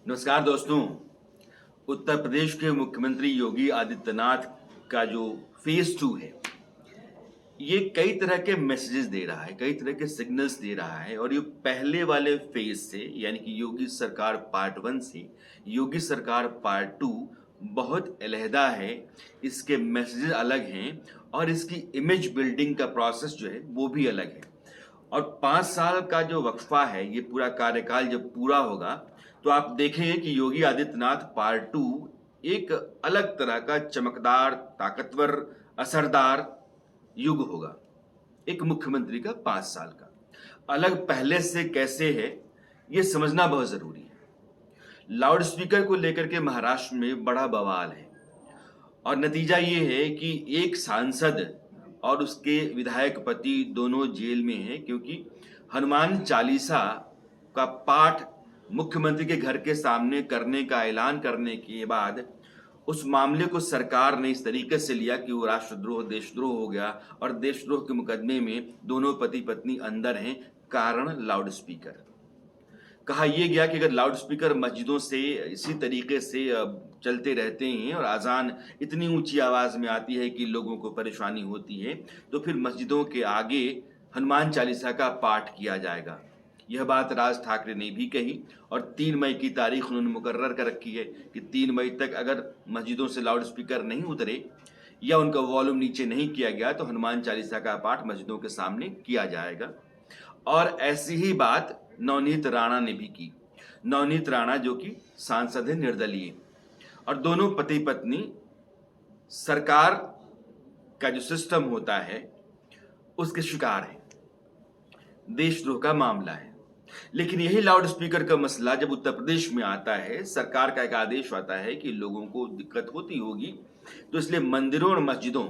नमस्कार दोस्तों। उत्तर प्रदेश के मुख्यमंत्री योगी आदित्यनाथ का जो फेज 2 है, ये कई तरह के मैसेजेस दे रहा है, कई तरह के सिग्नल्स दे रहा है। और ये पहले वाले फेज से, यानी कि योगी सरकार पार्ट 1 से योगी सरकार पार्ट 2 बहुत अलहदा है। इसके मैसेजेस अलग हैं और इसकी इमेज बिल्डिंग का प्रोसेस जो है वो भी अलग है। और 5 साल का जो वक्फा है, ये पूरा कार्यकाल जब पूरा होगा तो आप देखेंगे कि योगी आदित्यनाथ पार्ट 2 एक अलग तरह का चमकदार, ताकतवर, असरदार युग होगा। एक मुख्यमंत्री का 5 साल का अलग पहले से कैसे है, ये समझना बहुत जरूरी है। लाउड स्पीकर को लेकर के महाराष्ट्र में बड़ा बवाल है और नतीजा ये है कि एक सांसद और उसके विधायक पति दोनों जेल में हैं, क्योंकि हनुमान चालीसा का पाठ मुख्यमंत्री के घर के सामने करने का ऐलान करने के बाद उस मामले को सरकार ने इस तरीके से लिया कि वो राष्ट्रद्रोह, देशद्रोह हो गया। और देशद्रोह के मुकदमे में दोनों पति पत्नी अंदर हैं, कारण लाउड स्पीकर। कहा यह गया कि अगर लाउड स्पीकर मस्जिदों से इसी तरीके से चलते रहते हैं और अजान इतनी ऊंची आवाज में आती है कि लोगों को परेशानी होती है, तो फिर मस्जिदों के आगे हनुमान चालीसा का पाठ किया जाएगा। यह बात राज ठाकरे ने भी कही और 3 मई की तारीख उन्होंने मुकर्रर कर रखी है कि 3 मई तक अगर मस्जिदों से लाउड स्पीकर नहीं उतरे या उनका वॉल्यूम नीचे नहीं किया गया तो हनुमान चालीसा का पाठ मस्जिदों के सामने किया जाएगा। और ऐसी ही बात नवनीत राणा ने भी की। नवनीत राणा जो कि सांसद है निर्दलीय, और दोनों पति पत्नी सरकार का जो सिस्टम होता है उसके शिकार है, देशद्रोह का मामला है। लेकिन यही लाउड स्पीकर का मसला जब उत्तर प्रदेश में आता है, सरकार का एक आदेश आता है कि लोगों को दिक्कत होती होगी, तो इसलिए मंदिरों और मस्जिदों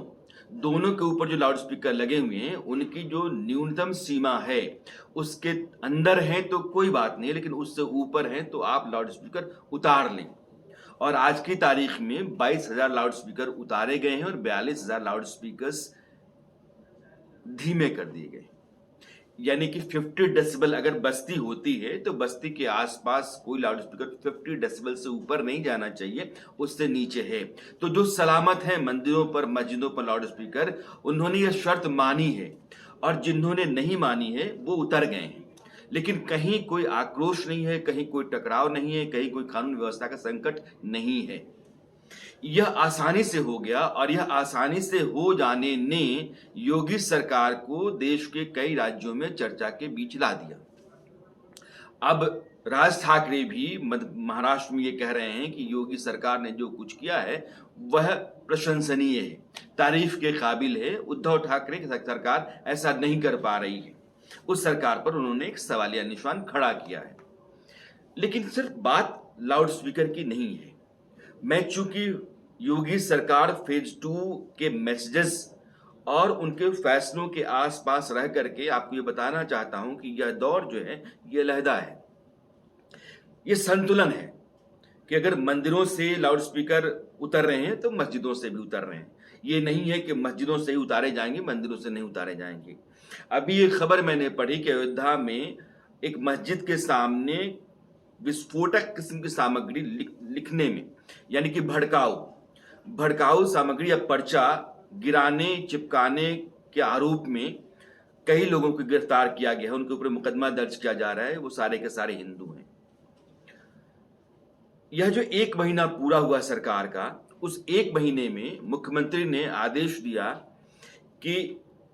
दोनों के ऊपर जो लाउड स्पीकर लगे हुए हैं उनकी जो न्यूनतम सीमा है उसके अंदर है तो कोई बात नहीं, लेकिन उससे ऊपर है तो आप लाउड स्पीकर उतार लें। और आज की तारीख में 22,000 लाउड स्पीकर उतारे गए हैं और 42,000 लाउड स्पीकर्स धीमे कर दिए गए। यानी कि 50 डेसिबल अगर बस्ती होती है तो बस्ती के आसपास कोई लाउड स्पीकर 50 डेसिबल से ऊपर नहीं जाना चाहिए, उससे नीचे है। तो जो सलामत है मंदिरों पर, मस्जिदों पर लाउड स्पीकर, उन्होंने यह शर्त मानी है, और जिन्होंने नहीं मानी है वो उतर गए हैं। लेकिन कहीं कोई आक्रोश नहीं है, कहीं कोई टकराव नहीं है, कहीं कोई कानून व्यवस्था का संकट नहीं है। यह आसानी से हो गया और यह आसानी से हो जाने ने योगी सरकार को देश के कई राज्यों में चर्चा के बीच ला दिया। अब राज ठाकरे भी महाराष्ट्र में ये कह रहे हैं कि योगी सरकार ने जो कुछ किया है वह प्रशंसनीय है, तारीफ के काबिल है। उद्धव ठाकरे की सरकार ऐसा नहीं कर पा रही है। उस सरकार पर उन्होंने एक सवालिया निशान खड़ा किया है। लेकिन सिर्फ बात लाउड स्पीकर की नहीं है। मैं चूंकि योगी सरकार फेज 2 के मैसेजेस और उनके फैसलों के आसपास रह करके आपको ये बताना चाहता हूं कि यह दौर जो है यह अलहदा है। यह संतुलन है कि अगर मंदिरों से लाउड स्पीकर उतर रहे हैं तो मस्जिदों से भी उतर रहे हैं। ये नहीं है कि मस्जिदों से ही उतारे जाएंगे, मंदिरों से नहीं उतारे जाएंगे। अभी ये खबर मैंने पढ़ी कि अयोध्या में एक मस्जिद के सामने विस्फोटक किस्म की सामग्री लिखने में, यानी कि भड़काऊ सामग्री या पर्चा गिराने, चिपकाने के आरोप में कई लोगों को गिरफ्तार किया गया है। उनके ऊपर मुकदमा दर्ज किया जा रहा है। वो सारे के सारे हिंदू हैं। यह जो 1 महीना पूरा हुआ सरकार का, उस 1 महीने में मुख्यमंत्री ने आदेश दिया कि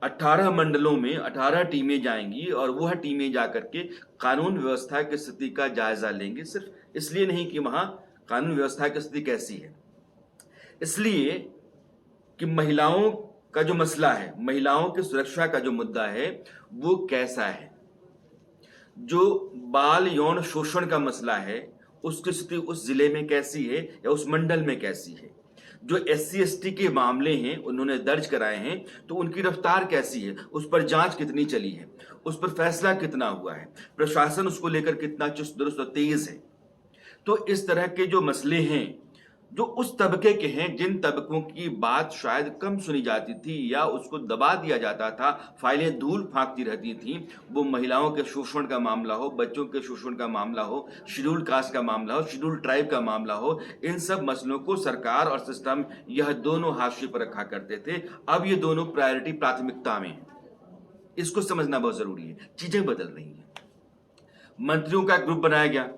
18 मंडलों में 18 टीमें जाएंगी और वह टीमें जाकर के कानून व्यवस्था की स्थिति का जायजा लेंगे। सिर्फ इसलिए नहीं कि वहां कानून व्यवस्था की स्थिति कैसी है, इसलिए कि महिलाओं का जो मसला है, महिलाओं की सुरक्षा का जो मुद्दा है वो कैसा है, जो बाल यौन शोषण का मसला है उसकी स्थिति उस जिले में कैसी है या उस मंडल में कैसी है, जो SC/ST के मामले हैं उन्होंने दर्ज कराए हैं तो उनकी रफ्तार कैसी है, उस पर जांच कितनी चली है, उस पर फैसला कितना हुआ है, प्रशासन उसको लेकर कितना चुस्त दुरुस्त और तेज है। तो इस तरह के जो मसले हैं जो उस तबके के हैं जिन तबकों की बात शायद कम सुनी जाती थी या उसको दबा दिया जाता था, फाइलें धूल फांकती रहती थी, वो महिलाओं के शोषण का मामला हो, बच्चों के शोषण का मामला हो, शेड्यूल कास्ट का मामला हो, शेड्यूल ट्राइब का मामला हो, इन सब मसलों को सरकार और सिस्टम यह दोनों हाशिए पर रखा करते थे। अब ये दोनों प्रायोरिटी प्राथमिकता में है। इसको समझना बहुत जरूरी है। चीजें बदल रही हैं। मंत्रियों का ग्रुप बनाया गया।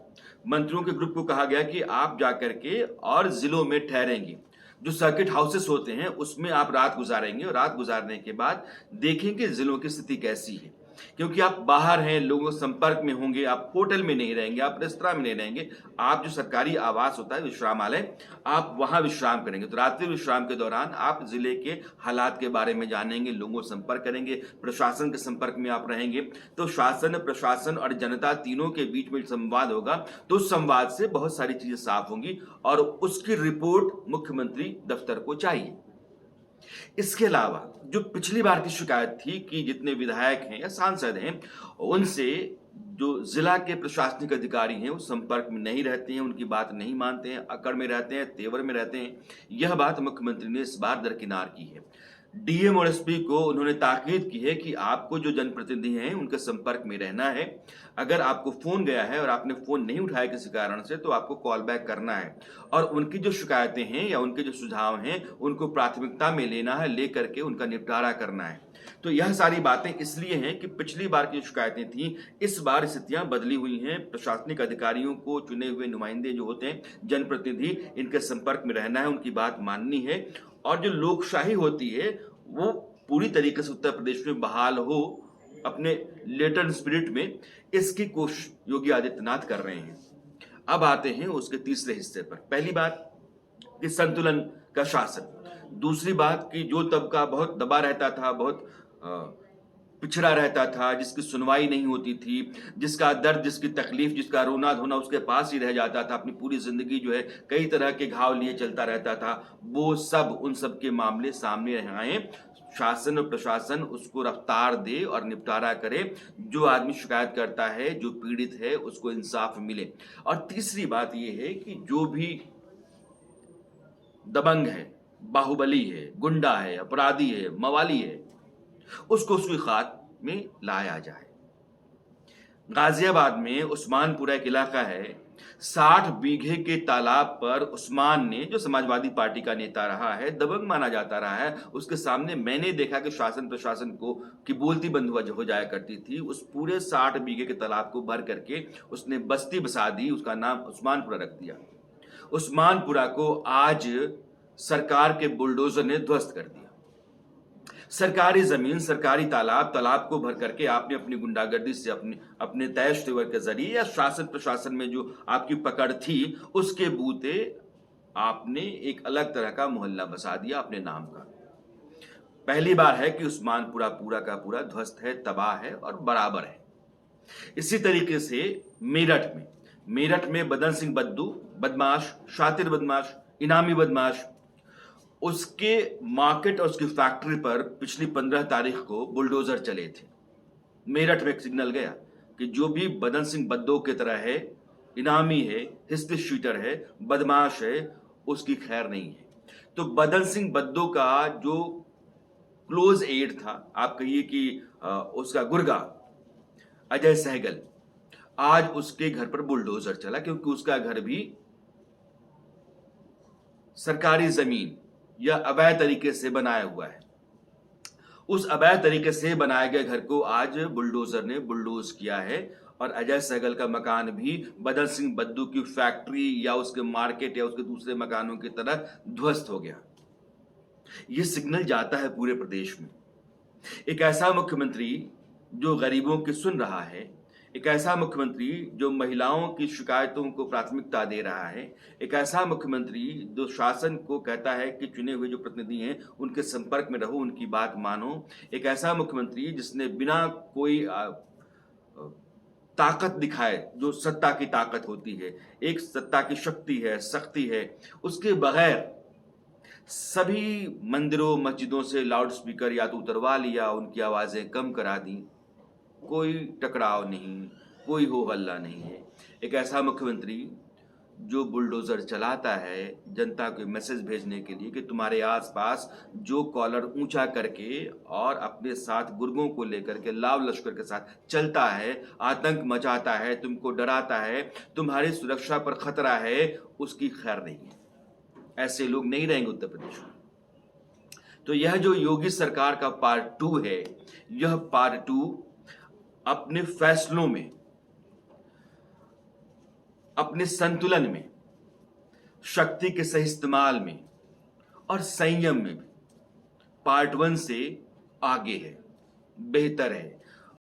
मंत्रियों के ग्रुप को कहा गया कि आप जाकर के और जिलों में ठहरेंगे, जो सर्किट हाउसेस होते हैं उसमें आप रात गुजारेंगे और रात गुजारने के बाद देखेंगे जिलों की स्थिति कैसी है। क्योंकि आप बाहर हैं, लोगों के संपर्क में होंगे, आप होटल में नहीं रहेंगे, आप रेस्तरां में नहीं रहेंगे, आप जो सरकारी आवास होता है विश्रामालय, आप वहां विश्राम करेंगे। तो रात्रि विश्राम के दौरान आप जिले के हालात के बारे में जानेंगे, लोगों से संपर्क करेंगे, प्रशासन के संपर्क में आप रहेंगे। तो शासन, प्रशासन और जनता तीनों के बीच में संवाद होगा, तो उस संवाद से बहुत सारी चीजें साफ होंगी और उसकी रिपोर्ट मुख्यमंत्री दफ्तर को चाहिए। इसके अलावा जो पिछली बार की शिकायत थी कि जितने विधायक हैं या सांसद हैं उनसे जो जिला के प्रशासनिक अधिकारी हैं वो संपर्क में नहीं रहते हैं, उनकी बात नहीं मानते हैं, अकड़ में रहते हैं, तेवर में रहते हैं, यह बात मुख्यमंत्री ने इस बार दरकिनार की है। डीएम और एसपी को उन्होंने ताकीद की है कि आपको जो जनप्रतिनिधि हैं उनके संपर्क में रहना है। अगर आपको फोन गया है और आपने फोन नहीं उठाया किसी कारण से तो आपको कॉल बैक करना है और उनकी जो शिकायतें हैं या उनके जो सुझाव हैं उनको प्राथमिकता में लेना है, लेकर के उनका निपटारा करना है। तो यह सारी बातें इसलिए हैं कि पिछली बार की शिकायतें थी, इस बार स्थितियां बदली हुई हैं। प्रशासनिक अधिकारियों को चुने हुए नुमाइंदे जो होते हैं, जनप्रतिनिधि, इनके संपर्क में रहना है, उनकी बात माननी है और जो लोकशाही होती है वो पूरी तरीके से उत्तर प्रदेश में बहाल हो अपने लेटेंट स्पिरिट में, इसकी कोशिश योगी आदित्यनाथ कर रहे हैं। अब आते हैं उसके तीसरे हिस्से पर। पहली बात कि संतुलन का शासन, दूसरी बात कि जो तबका बहुत दबा रहता था, बहुत पिछड़ा रहता था, जिसकी सुनवाई नहीं होती थी, जिसका दर्द, जिसकी तकलीफ, जिसका रोना धोना उसके पास ही रह जाता था, अपनी पूरी जिंदगी जो है कई तरह के घाव लिए चलता रहता था, वो सब, उन सब के मामले सामने आए। शासन और प्रशासन उसको रफ्तार दे और निपटारा करे, जो आदमी शिकायत करता है, जो पीड़ित है, उसको इंसाफ मिले। और तीसरी बात यह है कि जो भी दबंग है, बाहुबली है, गुंडा है, अपराधी है, मवाली है, उसको उसकी खात में लाया जाए। गाजियाबाद में उस्मानपुरा एक इलाका है, 60 बीघे के तालाब पर उस्मान ने, जो समाजवादी पार्टी का नेता रहा है, दबंग माना जाता रहा है, उसके सामने मैंने देखा कि शासन प्रशासन को की बोलती बंद हो जाया करती थी। उस पूरे 60 बीघे के तालाब को भर करके उसने बस्ती बसा दी, उसका नाम उस्मानपुरा रख दिया। उस्मानपुरा को आज सरकार के बुलडोजर ने ध्वस्त कर दिया। सरकारी जमीन, सरकारी तालाब, तालाब को भर करके आपने अपनी गुंडागर्दी से, अपने तैश तेवर के जरिए या शासन प्रशासन में जो आपकी पकड़ थी उसके बूते आपने एक अलग तरह का मोहल्ला बसा दिया अपने नाम का। पहली बार है कि उस्मानपुरा पूरा का पूरा ध्वस्त है, तबाह है और बराबर है। इसी तरीके से मेरठ में बदन सिंह बद्दू, बदमाश, शातिर बदमाश, इनामी बदमाश, उसके मार्केट और उसकी फैक्ट्री पर पिछली 15 तारीख को बुलडोजर चले थे। मेरठ में एक सिग्नल गया कि जो भी बदन सिंह बद्दो की तरह है, इनामी है, हिस्ट्री शीटर है, बदमाश है, उसकी खैर नहीं है। तो बदन सिंह बद्दो का जो क्लोज एड था, आप कहिए कि उसका गुर्गा अजय सहगल, आज उसके घर पर बुलडोजर चला, क्योंकि उसका घर भी सरकारी जमीन या अवैध तरीके से बनाया हुआ है। उस अवैध तरीके से बनाए गए घर को आज बुलडोजर ने बुलडोज किया है और अजय सहगल का मकान भी बदन सिंह बद्दू की फैक्ट्री या उसके मार्केट या उसके दूसरे मकानों की तरह ध्वस्त हो गया। यह सिग्नल जाता है पूरे प्रदेश में। एक ऐसा मुख्यमंत्री जो गरीबों की सुन रहा है, एक ऐसा मुख्यमंत्री जो महिलाओं की शिकायतों को प्राथमिकता दे रहा है, एक ऐसा मुख्यमंत्री जो शासन को कहता है कि चुने हुए जो प्रतिनिधि हैं उनके संपर्क में रहो, उनकी बात मानो, एक ऐसा मुख्यमंत्री जिसने बिना कोई ताकत दिखाए, जो सत्ता की ताकत होती है, एक सत्ता की शक्ति है, शक्ति है, उसके बगैर सभी मंदिरों मस्जिदों से लाउड स्पीकर या तो उतरवा लिया, उनकी आवाजें कम करा दी, कोई टकराव नहीं, कोई हो हल्ला नहीं है। एक ऐसा मुख्यमंत्री जो बुलडोजर चलाता है जनता को मैसेज भेजने के लिए कि तुम्हारे आसपास जो कॉलर ऊंचा करके और अपने साथ गुर्गों को लेकर के लाव लश्कर के साथ चलता है, आतंक मचाता है, तुमको डराता है, तुम्हारी सुरक्षा पर खतरा है, उसकी खैर नहीं है। ऐसे लोग नहीं रहेंगे उत्तर प्रदेश में। तो यह जो योगी सरकार का पार्ट 2 है, यह पार्ट 2 अपने फैसलों में, अपने संतुलन में, शक्ति के सही इस्तेमाल में और संयम में भी पार्ट 1 से आगे है, बेहतर है,